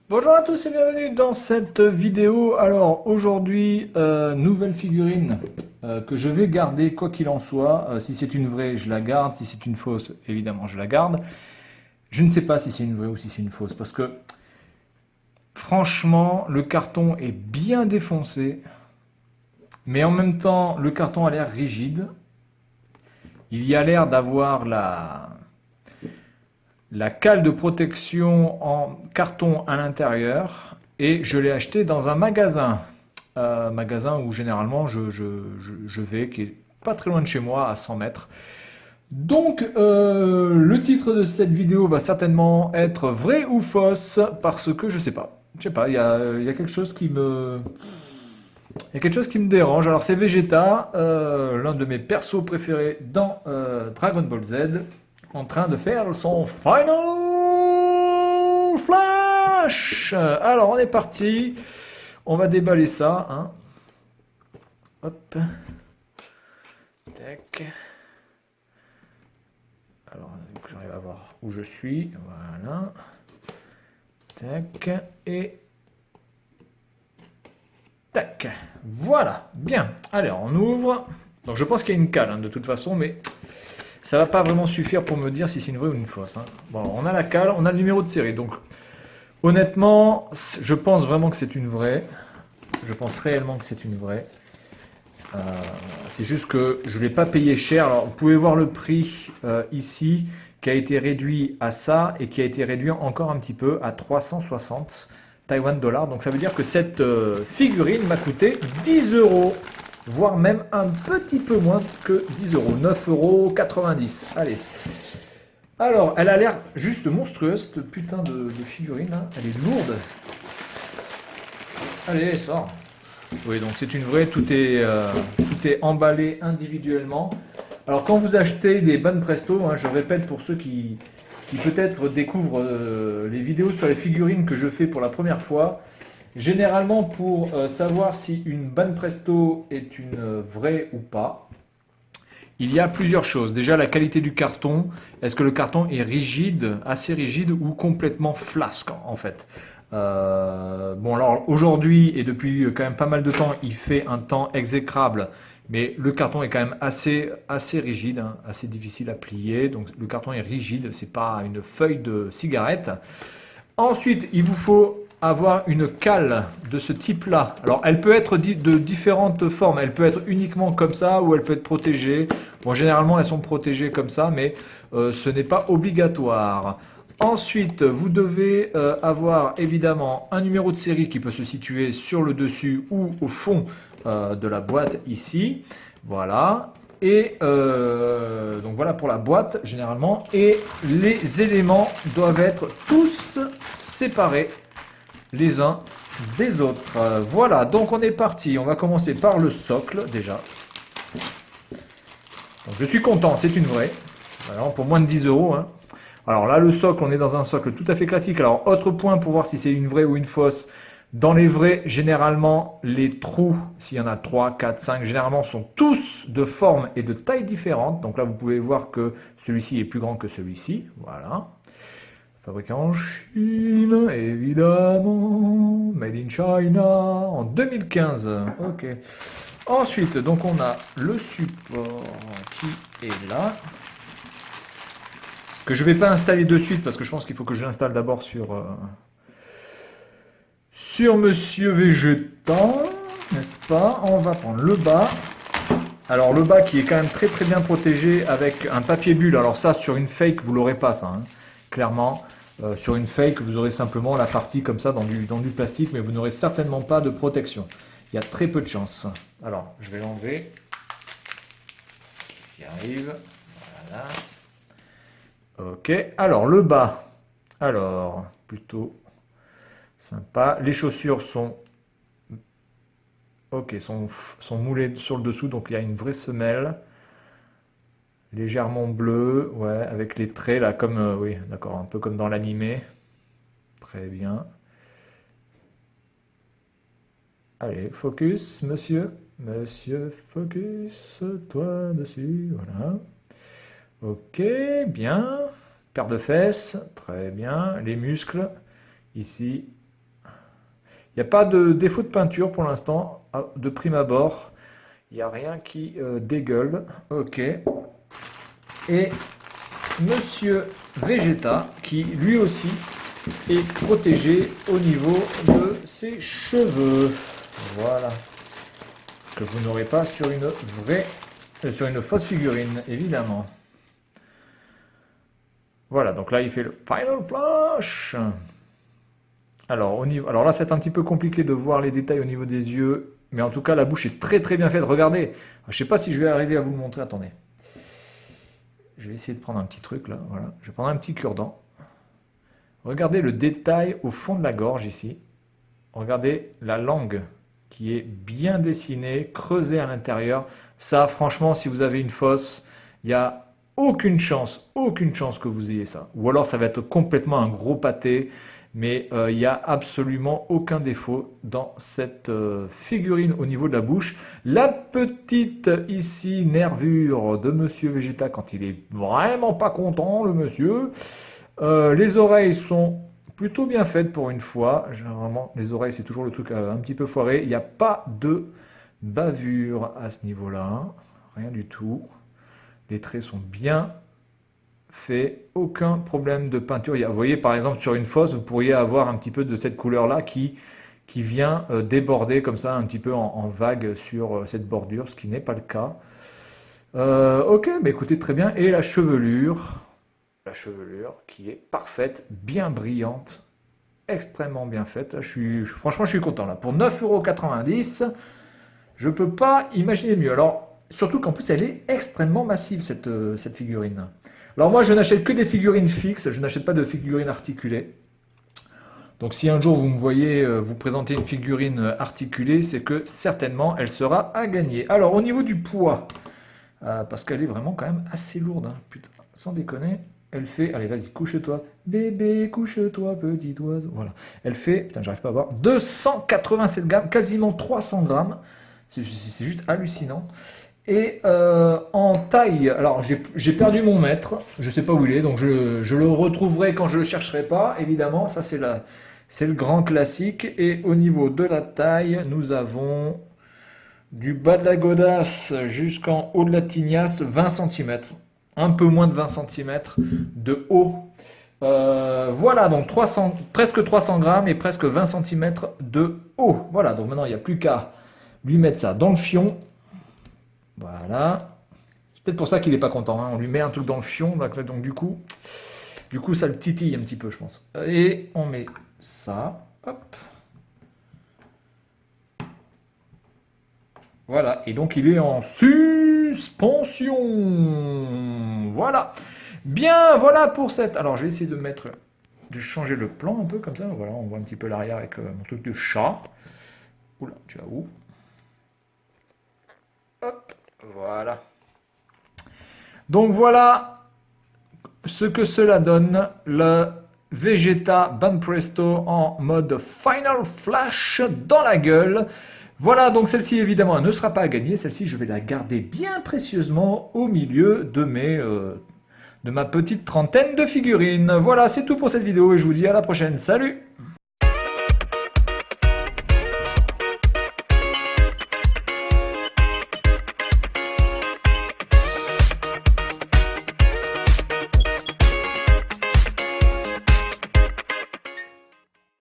Bonjour à tous et bienvenue dans cette vidéo. Alors aujourd'hui, nouvelle figurine que je vais garder quoi qu'il en soit. Si c'est une vraie, je la garde. Si c'est une fausse, évidemment, je la garde. Je ne sais pas si c'est une vraie ou si c'est une fausse parce que franchement, le carton est bien défoncé, mais en même temps, le carton a l'air rigide. Il y a l'air d'avoir la cale de protection en carton à l'intérieur et je l'ai acheté dans un magasin. Magasin où généralement je vais, qui est pas très loin de chez moi, à 100 mètres. Donc le titre de cette vidéo va certainement être vrai ou fausse parce que je sais pas. Je sais pas, il y a quelque chose qui me... Il y a quelque chose qui me dérange. Alors c'est Vegeta, l'un de mes persos préférés dans Dragon Ball Z, en train de faire son Final Flash. Alors on est parti. On va déballer ça, hein. Hop. Tac. Alors, que j'arrive à voir où je suis. Voilà. Tac. Et tac. Voilà. Bien. Allez, on ouvre. Donc je pense qu'il y a une cale, hein, de toute façon, mais ça va pas vraiment suffire pour me dire si c'est une vraie ou une fausse, hein. Bon, on a la cale, on a le numéro de série. Donc honnêtement, je pense vraiment que c'est une vraie. Je pense réellement que c'est une vraie. Euh, c'est juste que je ne l'ai pas payé cher. Alors, vous pouvez voir le prix ici, qui a été réduit à ça et qui a été réduit encore un petit peu à 360 Taïwan dollars. Donc, ça veut dire que cette figurine m'a coûté 10 euros, voire même un petit peu moins que 10 euros, 9,90 euros. Allez. Alors, elle a l'air juste monstrueuse, cette putain de figurine, hein. Elle est lourde. Allez, sort. Oui, donc c'est une vraie, tout est emballé individuellement. Alors quand vous achetez des Ban Presto, hein, je répète pour ceux qui peut-être découvrent les vidéos sur les figurines que je fais pour la première fois, généralement pour savoir si une Ban Presto est une vraie ou pas, il y a plusieurs choses. Déjà la qualité du carton, est-ce que le carton est rigide, assez rigide ou complètement flasque en fait. Bon alors aujourd'hui et depuis quand même pas mal de temps, il fait un temps exécrable, mais le carton est quand même assez rigide, hein, assez difficile à plier. Donc le carton est rigide, c'est pas une feuille de cigarette. Ensuite, il vous faut avoir une cale de ce type-là. Alors, elle peut être de différentes formes. Elle peut être uniquement comme ça ou elle peut être protégée. Bon, généralement, elles sont protégées comme ça, mais ce n'est pas obligatoire. Ensuite, vous devez avoir évidemment un numéro de série qui peut se situer sur le dessus ou au fond de la boîte ici. Voilà. Et donc voilà pour la boîte généralement. Et les éléments doivent être tous séparés les uns des autres. Voilà, donc on est parti. On va commencer par le socle déjà. Donc, je suis content, c'est une vraie. Alors, pour moins de 10 euros, hein. Alors là, le socle, on est dans un socle tout à fait classique. Alors, autre point pour voir si c'est une vraie ou une fausse. Dans les vrais, généralement, les trous, s'il y en a 3, 4, 5, généralement sont tous de forme et de taille différentes. Donc là, vous pouvez voir que celui-ci est plus grand que celui-ci. Voilà. Fabriqué en Chine, évidemment. Made in China, en 2015. Ok. Ensuite, donc on a le support qui est là, que je ne vais pas installer de suite parce que je pense qu'il faut que je l'installe d'abord sur Monsieur Végéta, n'est-ce pas? On va prendre le bas. Alors le bas qui est quand même très très bien protégé avec un papier bulle. Alors ça, sur une fake, vous l'aurez pas ça, hein. Clairement. Sur une fake, vous aurez simplement la partie comme ça dans du plastique, mais vous n'aurez certainement pas de protection. Il y a très peu de chance. Alors, je vais l'enlever. J'y arrive. Voilà. Ok. Alors, le bas. Alors, plutôt sympa. Les chaussures sont... Ok, sont moulées sur le dessous, donc il y a une vraie semelle. Légèrement bleu, ouais, avec les traits là, comme... oui, d'accord, un peu comme dans l'animé. Très bien. Allez, focus, monsieur. Monsieur, focus, toi dessus, voilà. Ok, bien. Paire de fesses, très bien. Les muscles, ici, Il n'y a pas de défaut de peinture pour l'instant, de prime abord. Il n'y a rien qui dégueule. Ok. Et Monsieur Vegeta, qui lui aussi est protégé au niveau de ses cheveux. Voilà. Que vous n'aurez pas sur une vraie, sur une fausse figurine, évidemment. Voilà, donc là il fait le Final Flash. Alors, alors là c'est un petit peu compliqué de voir les détails au niveau des yeux, mais en tout cas la bouche est très très bien faite. Regardez, je ne sais pas si je vais arriver à vous le montrer, attendez. Je vais essayer de prendre un petit truc là, voilà. Je vais prendre un petit cure-dent. Regardez le détail au fond de la gorge ici. Regardez la langue qui est bien dessinée, creusée à l'intérieur. Ça, franchement, si vous avez une fosse, il n'y a aucune chance que vous ayez ça. Ou alors ça va être complètement un gros pâté, mais il n'y a absolument aucun défaut dans cette figurine au niveau de la bouche. La petite ici nervure de Monsieur Vegeta quand il est vraiment pas content, le monsieur. Les oreilles sont plutôt bien faites pour une fois. Généralement, les oreilles, c'est toujours le truc un petit peu foiré. Il n'y a pas de bavure à ce niveau-là. Rien du tout. Les traits sont bien faits. Aucun problème de peinture. Vous voyez, par exemple, sur une fosse, vous pourriez avoir un petit peu de cette couleur-là qui vient déborder comme ça, un petit peu en vague sur cette bordure, ce qui n'est pas le cas. Ok, bah écoutez, très bien. Et la chevelure qui est parfaite, bien brillante, extrêmement bien faite. Là, franchement, je suis content. Là. Pour 9,90 €, je ne peux pas imaginer mieux. Alors, surtout qu'en plus, elle est extrêmement massive, cette figurine. Alors moi, je n'achète que des figurines fixes, je n'achète pas de figurines articulées. Donc si un jour vous me voyez vous présenter une figurine articulée, c'est que certainement, elle sera à gagner. Alors, au niveau du poids, parce qu'elle est vraiment quand même assez lourde, hein, putain, sans déconner. Elle fait, allez vas-y, couche-toi, bébé, couche-toi, petit oiseau. Voilà. Elle fait, putain, j'arrive pas à voir, 287 grammes, quasiment 300 grammes. C'est juste hallucinant. Et en taille, alors j'ai perdu mon mètre, je sais pas où il est, donc je le retrouverai quand je le chercherai pas, évidemment. Ça, c'est le grand classique. Et au niveau de la taille, nous avons du bas de la godasse jusqu'en haut de la tignasse, 20 cm. Un peu moins de 20 cm de haut. Voilà, donc presque 300 grammes et presque 20 cm de haut. Voilà, donc maintenant il n'y a plus qu'à lui mettre ça dans le fion. Voilà. C'est peut-être pour ça qu'il n'est pas content, hein. On lui met un truc dans le fion, donc du coup ça le titille un petit peu, je pense. Et on met ça. Hop. Voilà, et donc il est en suspension. Voilà. Bien, voilà pour cette. Alors j'ai essayé de changer le plan un peu comme ça. Voilà, on voit un petit peu l'arrière avec mon truc de chat. Oula, tu vas où? Hop, voilà. Donc voilà ce que cela donne, le Vegeta Banpresto en mode Final Flash dans la gueule. Voilà, donc celle-ci évidemment elle ne sera pas à gagner, celle-ci je vais la garder bien précieusement au milieu de ma petite trentaine de figurines. Voilà, c'est tout pour cette vidéo et je vous dis à la prochaine, salut!